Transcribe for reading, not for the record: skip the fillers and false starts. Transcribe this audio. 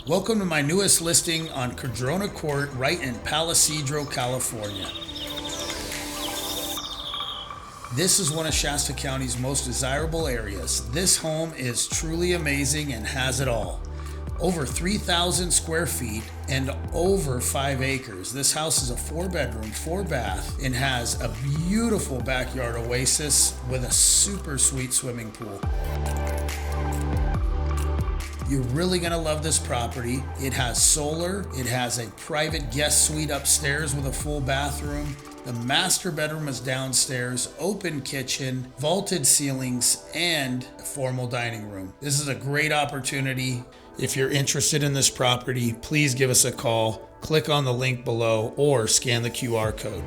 Welcome to my newest listing on Cadrona Court right in Palo Cedro, California. This is one of Shasta County's most desirable areas. This home is truly amazing and has it all. Over 3,000 square feet and over 5 acres. This house is a 4-bedroom, 4-bath, and has a beautiful backyard oasis with a super sweet swimming pool. You're really gonna love this property. It has solar, it has a private guest suite upstairs with a full bathroom. The master bedroom is downstairs, open kitchen, vaulted ceilings, and a formal dining room. This is a great opportunity. If you're interested in this property, please give us a call, click on the link below, or scan the QR code.